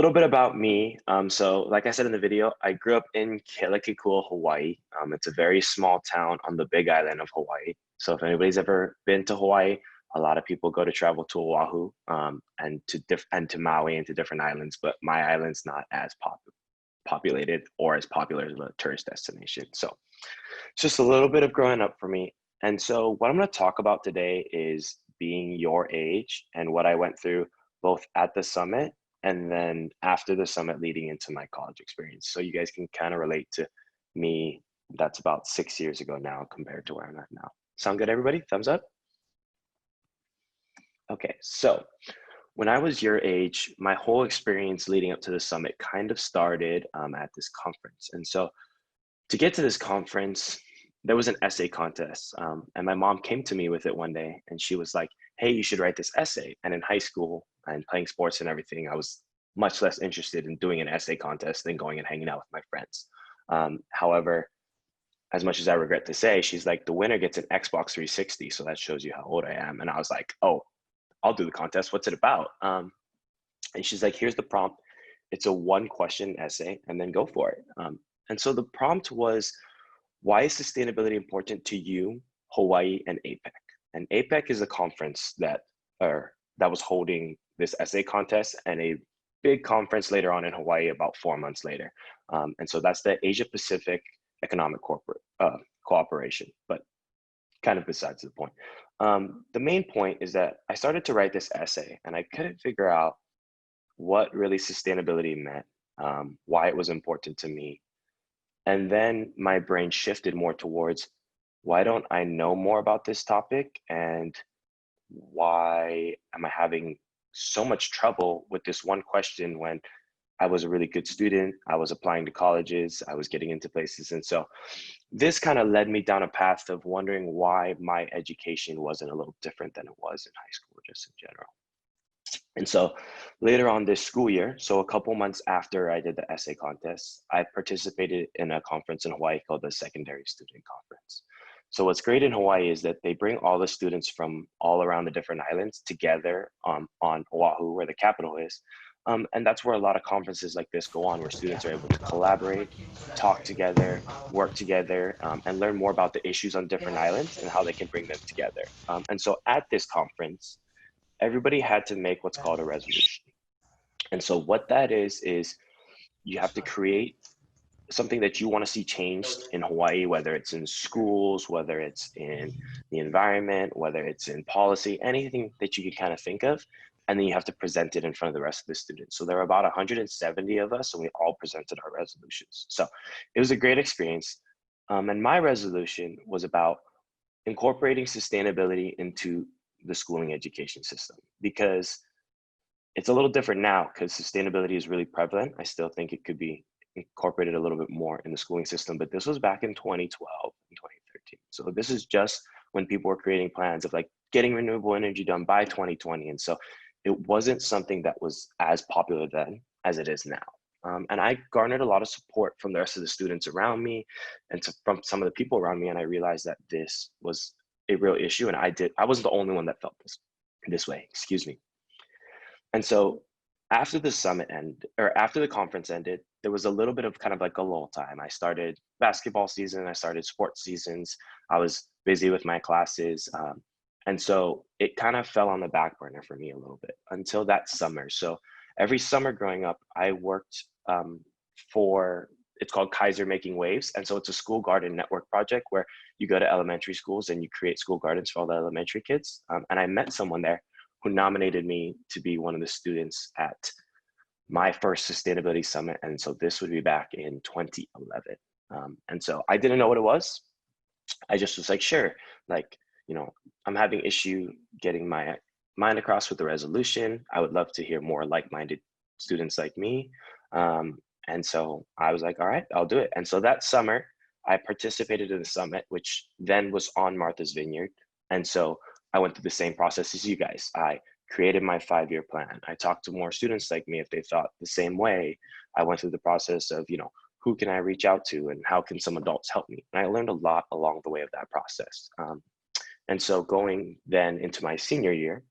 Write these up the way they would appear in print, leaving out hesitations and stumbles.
little bit about me. So like I said in the video, I grew up in Kealakekua, Hawaii. It's a very small town on the Big Island of Hawaii. So if anybody's ever been to Hawaii, a lot of people go to travel to Oahu and to Maui and to different islands, but my island's not as populated or as popular as a tourist destination. So it's just a little bit of growing up for me. And so what I'm going to talk about today is being your age and what I went through both at the summit and then after the summit leading into my college experience. So you guys can kind of relate to me. That's about 6 years ago now compared to where I'm at now. Sound good, everybody? Thumbs up? Okay, so when I was your age, my whole experience leading up to the summit kind of started at this conference. And so to get to this conference, there was an essay contest. And my mom came to me with it one day and she was like, hey, you should write this essay. And in high school and playing sports and everything, I was much less interested in doing an essay contest than going and hanging out with my friends. However, as much as I regret to say, she's like, the winner gets an Xbox 360. So that shows you how old I am. And I was like, oh, I'll do the contest. What's it about? And she's like, here's the prompt. It's a 1-question essay and then go for it. And so the prompt was, why is sustainability important to you, Hawaii, and APEC? And APEC is a conference that was holding this essay contest and a big conference later on in Hawaii about 4 months later. And so that's the Asia Pacific Economic Cooperation, but kind of besides the point. The main point is that I started to write this essay and I couldn't figure out what really sustainability meant, why it was important to me. And then my brain shifted more towards, why don't I know more about this topic? And why am I having so much trouble with this one question when I was a really good student, I was applying to colleges, I was getting into places. And so this kind of led me down a path of wondering why my education wasn't a little different than it was in high school, just in general. And so later on this school year, so a couple months after I did the essay contest, I participated in a conference in Hawaii called the Secondary Student Conference. So what's great in Hawaii is that they bring all the students from all around the different islands together on Oahu, where the capital is. And that's where a lot of conferences like this go on, where students are able to collaborate, talk together, work together, and learn more about the issues on different islands and how they can bring them together. And so at this conference, everybody had to make what's called a resolution. And so what that is you have to create something that you want to see changed in Hawaii, whether it's in schools, whether it's in the environment, whether it's in policy, anything that you can kind of think of. And then you have to present it in front of the rest of the students. So there were about 170 of us, and we all presented our resolutions. So it was a great experience. And my resolution was about incorporating sustainability into the schooling education system, because it's a little different now because sustainability is really prevalent. I still think it could be incorporated a little bit more in the schooling system, but this was back in 2012 and 2013. So this is just when people were creating plans of like getting renewable energy done by 2020. And so it wasn't something that was as popular then as it is now. And I garnered a lot of support from the rest of the students around me and from some of the people around me. And I realized that this was a real issue. And I wasn't the only one that felt this way, excuse me. And so after the summit after the conference ended, there was a little bit of kind of like a lull time. I started basketball season, I started sports seasons. I was busy with my classes. And so it kind of fell on the back burner for me a little bit until that summer. So every summer growing up, I worked it's called Kaiser Making Waves. And so it's a school garden network project where you go to elementary schools and you create school gardens for all the elementary kids. And I met someone there who nominated me to be one of the students at my first sustainability summit. And so this would be back in 2011. And so I didn't know what it was. I just was like, sure, like, I'm having issue getting my mind across with the resolution. I would love to hear more like-minded students like me. And so I was like, all right, I'll do it. And so that summer, I participated in the summit, which then was on Martha's Vineyard. And so I went through the same process as you guys. I created my 5-year plan. I talked to more students like me if they thought the same way. I went through the process of, who can I reach out to and how can some adults help me? And I learned a lot along the way of that process. And so going then into my senior year,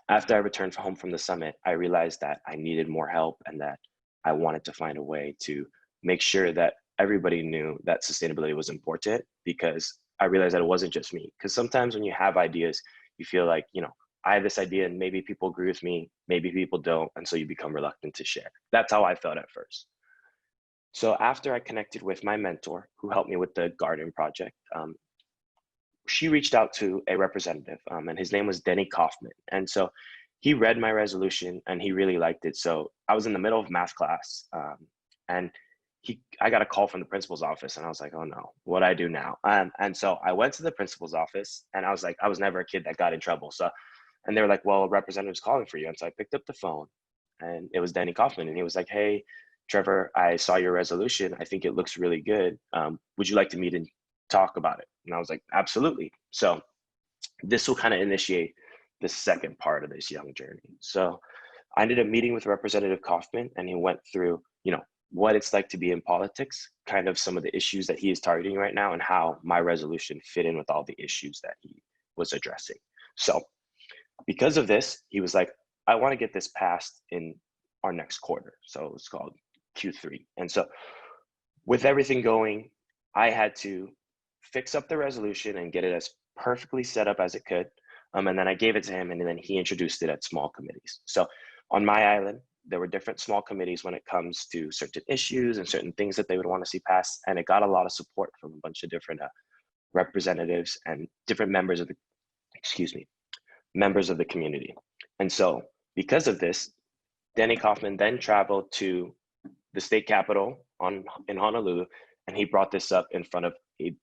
After I returned home from the summit, I realized that I needed more help and that I wanted to find a way to make sure that everybody knew that sustainability was important, because I realized that it wasn't just me. Because sometimes when you have ideas, you feel like, I have this idea and maybe people agree with me, maybe people don't, and so you become reluctant to share. That's how I felt at first. So after I connected with my mentor, who helped me with the garden project, she reached out to a representative, and his name was Denny Kaufman. And so he read my resolution and he really liked it. So I was in the middle of math class, and I got a call from the principal's office, and I was like, oh no, what do I do now? And so I went to the principal's office, and I was like, I was never a kid that got in trouble. And they were like, well, a representative's calling for you. And so I picked up the phone, and it was Denny Kaufman, and he was like, hey, Trevor, I saw your resolution. I think it looks really good. Would you like to meet and talk about it? And I was like, absolutely. So this will kind of initiate the second part of this young journey. So I ended up meeting with Representative Kaufman, and he went through, what it's like to be in politics, kind of some of the issues that he is targeting right now, and how my resolution fit in with all the issues that he was addressing. So because of this, he was like, I want to get this passed in our next quarter. So it's called Q3. And so with everything going, I had to fix up the resolution and get it as perfectly set up as it could. And then I gave it to him, and then he introduced it at small committees. So on my island, there were different small committees when it comes to certain issues and certain things that they would want to see passed. And it got a lot of support from a bunch of different representatives and different members of the community. And so because of this, Denny Kaufman then traveled to the state capitol in Honolulu, and he brought this up in front of a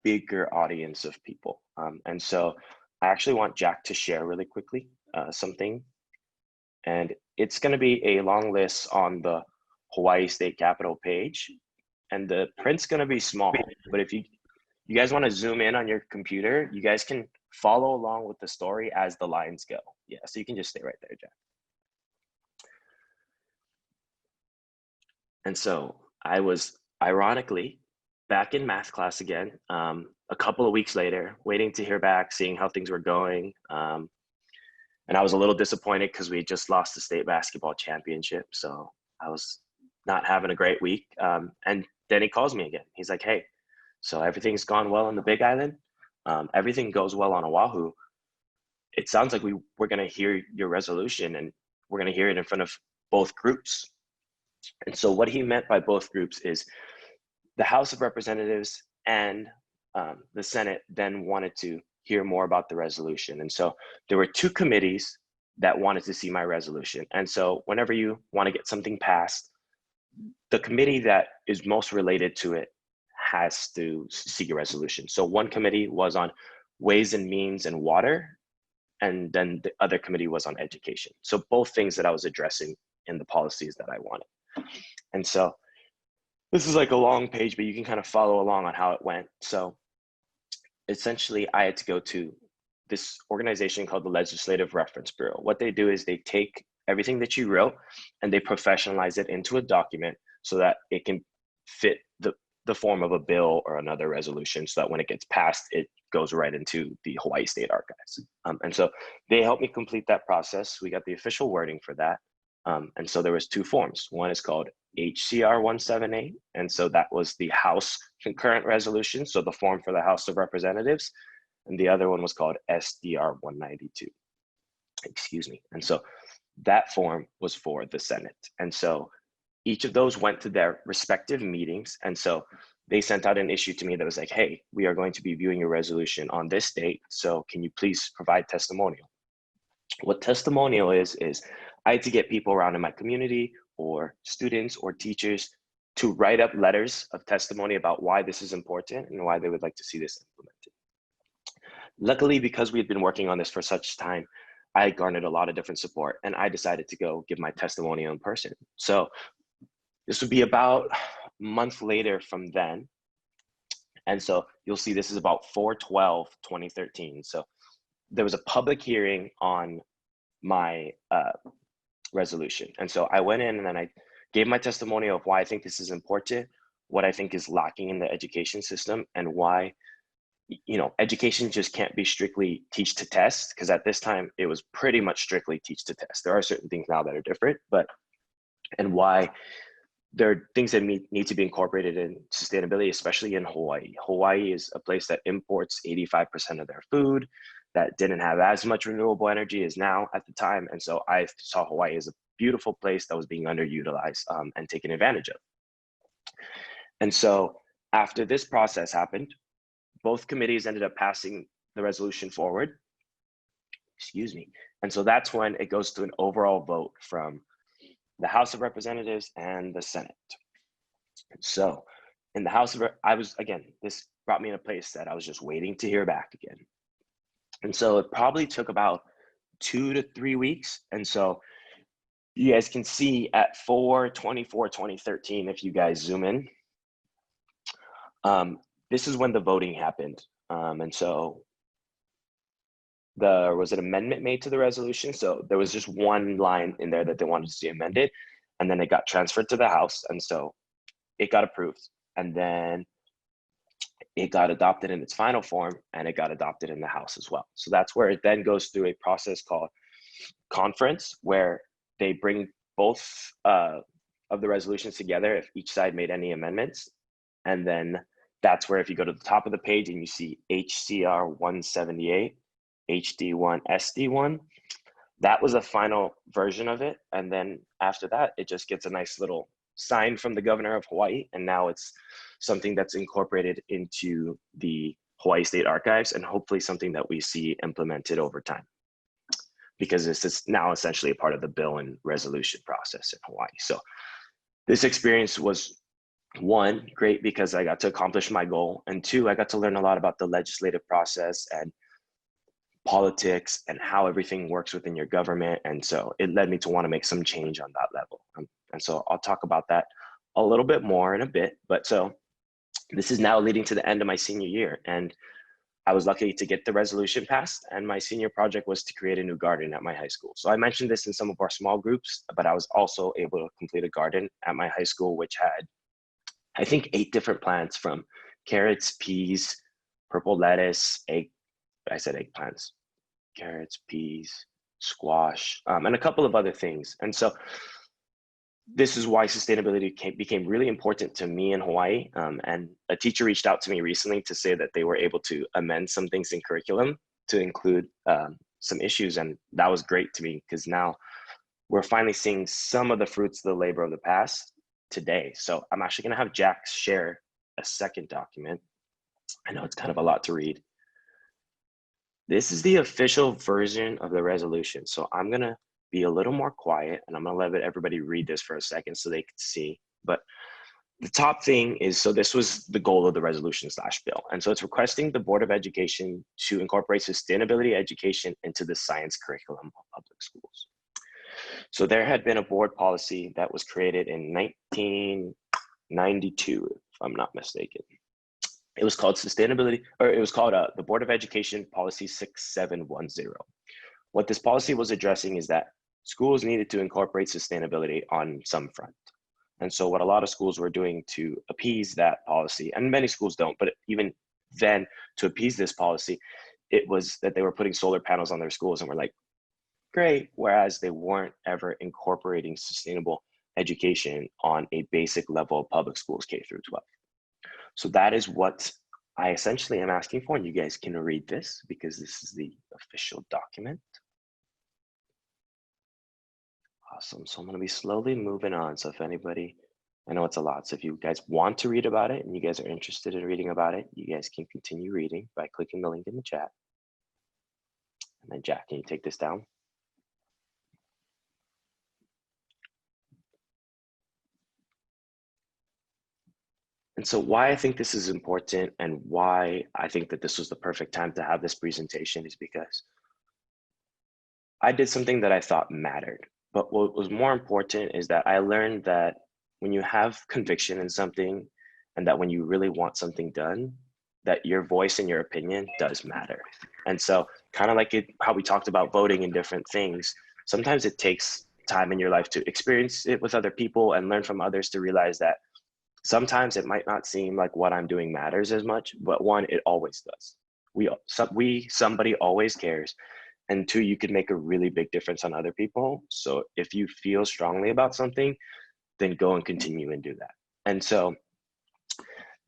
bigger audience of people. And so I actually want Jack to share really quickly something. And it's going to be a long list on the Hawaii State Capitol page. And the print's going to be small, but if you guys want to zoom in on your computer, you guys can follow along with the story as the lines go. Yeah, so you can just stay right there, Jack. And so I was ironically back in math class again, a couple of weeks later, waiting to hear back, seeing how things were going. And I was a little disappointed because we had just lost the state basketball championship. So I was not having a great week. And then he calls me again. He's like, hey, so everything's gone well on the Big Island. Everything goes well on Oahu. It sounds like we're going to hear your resolution, and we're going to hear it in front of both groups. And so what he meant by both groups is the House of Representatives and the Senate then wanted to hear more about the resolution. And so there were two committees that wanted to see my resolution. And so whenever you want to get something passed, the committee that is most related to it has to see a resolution. So one committee was on Ways and Means and Water, and then the other committee was on education. So both things that I was addressing in the policies that I wanted. And so this is like a long page, but you can kind of follow along on how it went. So essentially, I had to go to this organization called the Legislative Reference Bureau. What they do is they take everything that you wrote and they professionalize it into a document so that it can fit the form of a bill or another resolution, so that when it gets passed, it goes right into the Hawaii State Archives. And so they helped me complete that process. We got the official wording for that. And so there was two forms. One is called HCR 178. And so that was the House concurrent resolution. So the form for the House of Representatives. And the other one was called SDR 192. Excuse me. And so that form was for the Senate. And so each of those went to their respective meetings. And so they sent out an issue to me that was like, hey, we are going to be viewing your resolution on this date. So can you please provide testimonial? What testimonial is I had to get people around in my community or students or teachers to write up letters of testimony about why this is important and why they would like to see this implemented. Luckily, because we had been working on this for such time, I garnered a lot of different support, and I decided to go give my testimonial in person. So this would be about a month later from then. And so you'll see this is about 4/12/2013. So there was a public hearing on my resolution. And so I went in and then I gave my testimonial of why I think this is important, what I think is lacking in the education system, and why education just can't be strictly teach to test, because at this time it was pretty much strictly teach to test. There are certain things now that are different, and why there are things that need to be incorporated in sustainability, especially in Hawaii. Hawaii is a place that imports 85% of their food, that didn't have as much renewable energy as now at the time. And so I saw Hawaii as a beautiful place that was being underutilized and taken advantage of. And so after this process happened, both committees ended up passing the resolution forward. Excuse me. And so that's when it goes to an overall vote from the House of Representatives and the Senate. So in the House of, this brought me in a place that I was just waiting to hear back again. And so it probably took about 2 to 3 weeks. And so you guys can see at 4/24/2013, if you guys zoom in, this is when the voting happened. And so there was an amendment made to the resolution. So there was just one line in there that they wanted to see amended, and then it got transferred to the House. And so it got approved, and then it got adopted in its final form, and it got adopted in the House as well. So that's where it then goes through a process called conference, where they bring both of the resolutions together if each side made any amendments. And then that's where, if you go to the top of the page and you see HCR 178, HD1, SD1, that was a final version of it. And then after that, it just gets a nice little sign from the governor of Hawaii. And now it's something that's incorporated into the Hawaii State Archives, and hopefully something that we see implemented over time, because this is now essentially a part of the bill and resolution process in Hawaii. So this experience was, one, great because I got to accomplish my goal, and two, I got to learn a lot about the legislative process and politics and how everything works within your government. And so it led me to want to make some change on that level. And so I'll talk about that a little bit more in a bit. But so this is now leading to the end of my senior year, and I was lucky to get the resolution passed, and my senior project was to create a new garden at my high school. So I mentioned this in some of our small groups, but I was also able to complete a garden at my high school, which had, I think, 8 different plants, from carrots, peas, purple lettuce, eggplants, carrots, peas, squash, and a couple of other things. And so this is why sustainability became really important to me in Hawaii. And a teacher reached out to me recently to say that they were able to amend some things in curriculum to include some issues. And that was great to me, because now we're finally seeing some of the fruits of the labor of the past today. So I'm actually going to have Jack share a second document. I know it's kind of a lot to read. This is the official version of the resolution. So I'm going to be a little more quiet, and I'm going to let everybody read this for a second so they can see. But the top thing is, so this was the goal of the resolution/bill. And so it's requesting the Board of Education to incorporate sustainability education into the science curriculum of public schools. So there had been a board policy that was created in 1992, if I'm not mistaken. It was called the Board of Education Policy 6710. What this policy was addressing is that schools needed to incorporate sustainability on some front. And so what a lot of schools were doing to appease that policy, and many schools don't, but even then, to appease this policy, it was that they were putting solar panels on their schools, and we're like, great, whereas they weren't ever incorporating sustainable education on a basic level of public schools, K through 12. So that is what I essentially am asking for, and you guys can read this because this is the official document. Awesome. So I'm going to be slowly moving on. So if anybody, I know it's a lot. So if you guys want to read about it and you guys are interested in reading about it, you guys can continue reading by clicking the link in the chat. And then Jack, can you take this down? And so why I think this is important and why I think that this was the perfect time to have this presentation is because I did something that I thought mattered. But what was more important is that I learned that when you have conviction in something, and that when you really want something done, that your voice and your opinion does matter. And so kind of like how we talked about voting in different things, sometimes it takes time in your life to experience it with other people and learn from others to realize that sometimes it might not seem like what I'm doing matters as much, but one, it always does. somebody always cares. And two, you can make a really big difference on other people. So if you feel strongly about something, then go and continue and do that. And so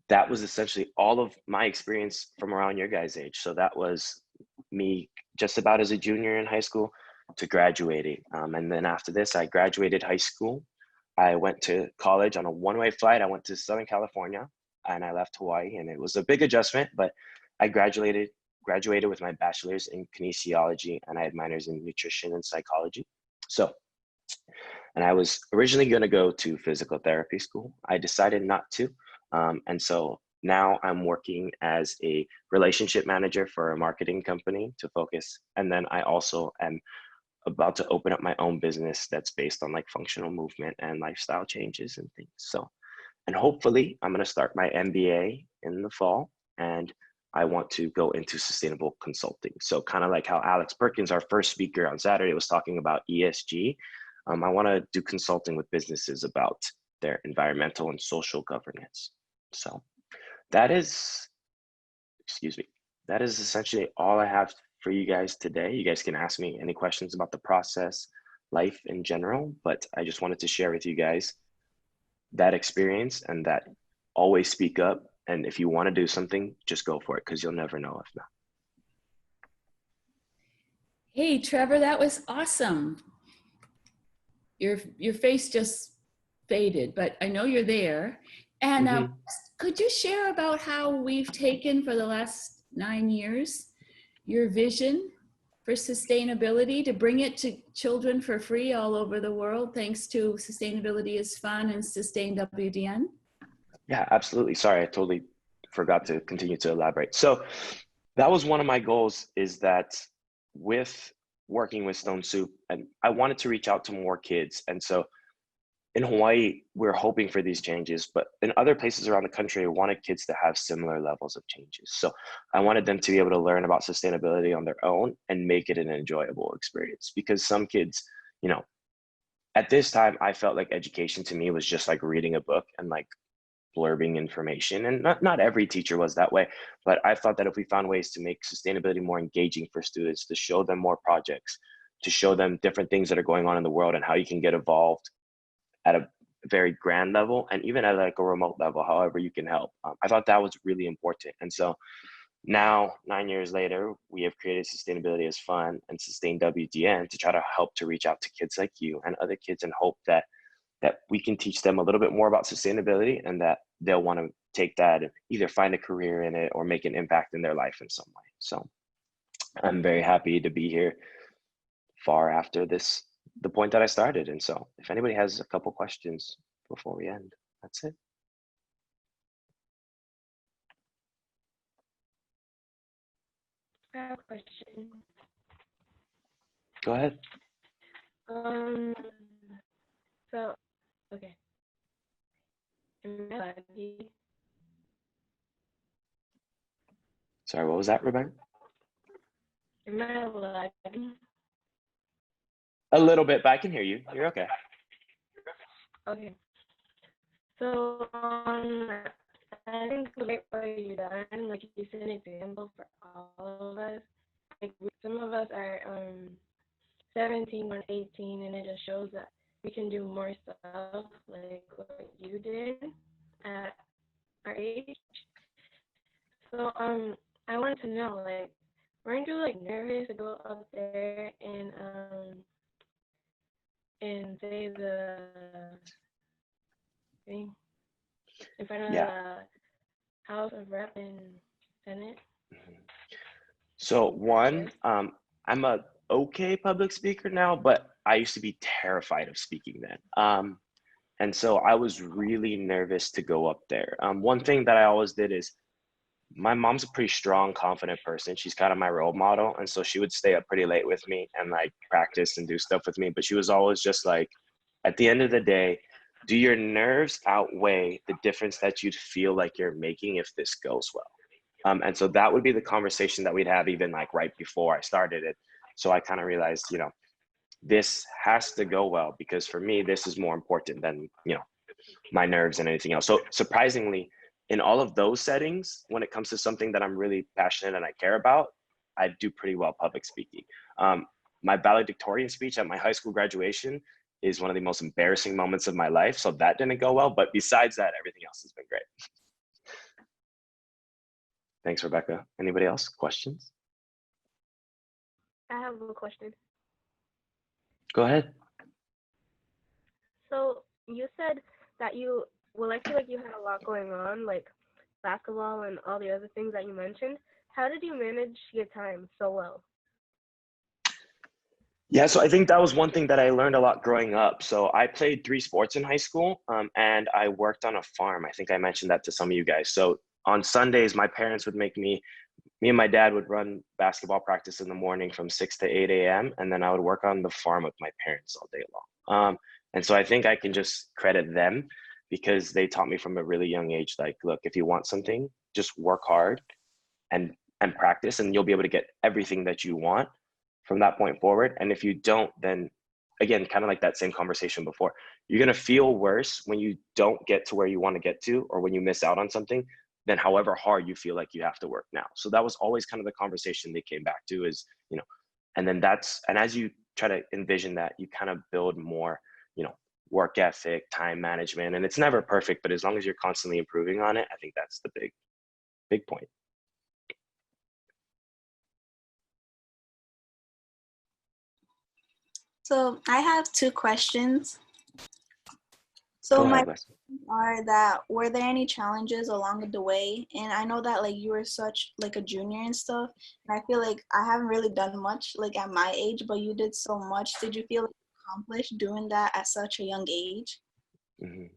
that was essentially all of my experience from around your guys' age. So that was me just about as a junior in high school to graduating. And then after this, I graduated high school. I went to college on a one-way flight. I went to Southern California and I left Hawaii, and it was a big adjustment, but I graduated with my bachelor's in kinesiology, and I had minors in nutrition and psychology. So, and I was originally going to go to physical therapy school. I decided not to. And so now I'm working as a relationship manager for a marketing company to focus. And then I also am about to open up my own business that's based on like functional movement and lifestyle changes and things. So, and hopefully I'm going to start my MBA in the fall, and I want to go into sustainable consulting. So kind of like how Alex Perkins, our first speaker on Saturday, was talking about ESG. I want to do consulting with businesses about their environmental and social governance. So that is, that is essentially all I have for you guys today. You guys can ask me any questions about the process, life in general, but I just wanted to share with you guys that experience, and that always speak up. And if you want to do something, just go for it, because you'll never know if not. Hey, Trevor, that was awesome. Your face just faded, but I know you're there. And could you share about how we've taken for the last 9 years your vision for sustainability, to bring it to children for free all over the world, thanks to Sustainability is Fun and Sustain WDN? Yeah, absolutely. Sorry, I totally forgot to continue to elaborate. So that was one of my goals, is that with working with Stone Soup, and I wanted to reach out to more kids. And so in Hawaii, we're hoping for these changes, but in other places around the country, I wanted kids to have similar levels of changes. So I wanted them to be able to learn about sustainability on their own and make it an enjoyable experience. Because some kids, you know, at this time, I felt like education to me was just like reading a book and like blurbing information. And not every teacher was that way, but I thought that if we found ways to make sustainability more engaging for students, to show them more projects, to show them different things that are going on in the world and how you can get involved at a very grand level, and even at like a remote level, however you can help. I thought that was really important. And so now, 9 years later, we have created Sustainability is Fun and Sustain WDN to try to help to reach out to kids like you and other kids, and hope that we can teach them a little bit more about sustainability, and that they'll want to take that and either find a career in it or make an impact in their life in some way. So I'm very happy to be here far after the point that I started. And so if anybody has a couple questions before we end, that's it. I have a question. Go ahead. So, okay. Am I lagging? Sorry, what was that, Rebecca? Am I lagging? A little bit, but I can hear you. You're okay. Okay. So, I think like what you done, like you set an example for all of us. Like some of us are 17 or 18, and it just shows that we can do more stuff like what you did at our age. So I wanted to know, like, weren't you like nervous to go up there and say the thing in front of the House of Rep and Senate? So one, I'm a okay public speaker now, but I used to be terrified of speaking then. And so I was really nervous to go up there. One thing that I always did is, my mom's a pretty strong, confident person. She's kind of my role model. And so she would stay up pretty late with me and like practice and do stuff with me. But she was always just like, at the end of the day, do your nerves outweigh the difference that you'd feel like you're making if this goes well? And so that would be the conversation that we'd have even like right before I started it. So I kind of realized, you know, this has to go well, because for me, this is more important than, you know, my nerves and anything else. So surprisingly, in all of those settings, when it comes to something that I'm really passionate and I care about, I do pretty well public speaking. My valedictorian speech at my high school graduation is one of the most embarrassing moments of my life. So that didn't go well. But besides that, everything else has been great. Thanks, Rebecca. Anybody else? Questions? I have a question. Go ahead. So you said that you, well, I feel like you had a lot going on, like basketball and all the other things that you mentioned. How did you manage your time so well? Yeah, so I think that was one thing that I learned a lot growing up. So I played 3 sports in high school, and I worked on a farm. I think I mentioned that to some of you guys. So on Sundays, my parents would make me and my dad would run basketball practice in the morning from 6 to 8 a.m. And then I would work on the farm with my parents all day long. And so I think I can just credit them because they taught me from a really young age, like, look, if you want something, just work hard and practice, and you'll be able to get everything that you want from that point forward. And if you don't, then again, kind of like that same conversation before, you're going to feel worse when you don't get to where you want to get to, or when you miss out on something, than however hard you feel like you have to work now. So that was always kind of the conversation they came back to is, and then and as you try to envision that, you kind of build more, work ethic, time management, and it's never perfect, but as long as you're constantly improving on it, I think that's the big point. So I have 2 questions. So my questions are that, were there any challenges along the way? And I know that like you were such like a junior and stuff, and I feel like I haven't really done much like at my age, but you did so much. Did you feel like accomplished doing that at such a young age? Mm-hmm.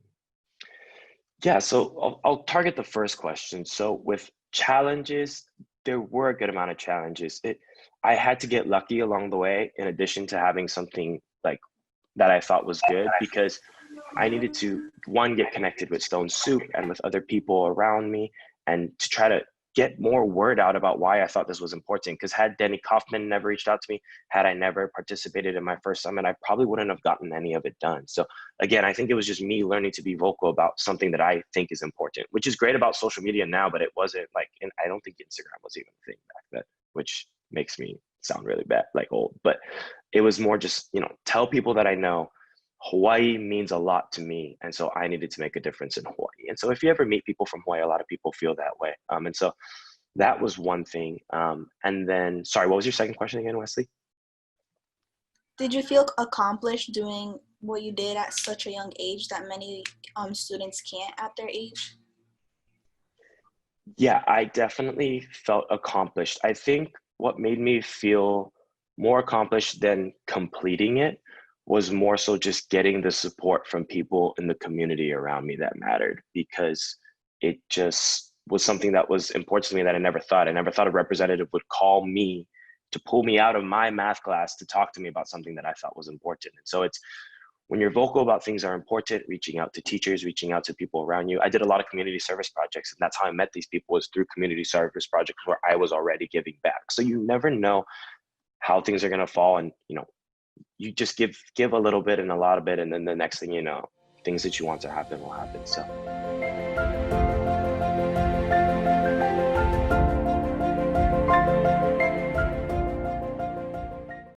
Yeah, so I'll target the first question. So with challenges, there were a good amount of challenges. I had to get lucky along the way, in addition to having something like that I thought was good, because I needed to, one, get connected with Stone Soup and with other people around me, and to try to get more word out about why I thought this was important. Because had Denny Kaufman never reached out to me, had I never participated in my first summit, I probably wouldn't have gotten any of it done. So again, I think it was just me learning to be vocal about something that I think is important, which is great about social media now, but it wasn't like, and I don't think Instagram was even a thing back then, which makes me sound really bad, like old. But it was more just, tell people that I know Hawaii means a lot to me, and so I needed to make a difference in Hawaii. And so if you ever meet people from Hawaii, a lot of people feel that way. And so that was one thing. And then, sorry, what was your second question again, Wesley? Did you feel accomplished doing what you did at such a young age that many students can't at their age? Yeah, I definitely felt accomplished. I think what made me feel more accomplished than completing it was more so just getting the support from people in the community around me that mattered, because it just was something that was important to me that I never thought a representative would call me to pull me out of my math class to talk to me about something that I thought was important. And so it's, when you're vocal about things that are important, reaching out to teachers, reaching out to people around you. I did a lot of community service projects, and that's how I met these people, was through community service projects where I was already giving back. So you never know how things are going to fall, and you just give a little bit and a lot of it, and then the next thing you know, things that you want to happen will happen. So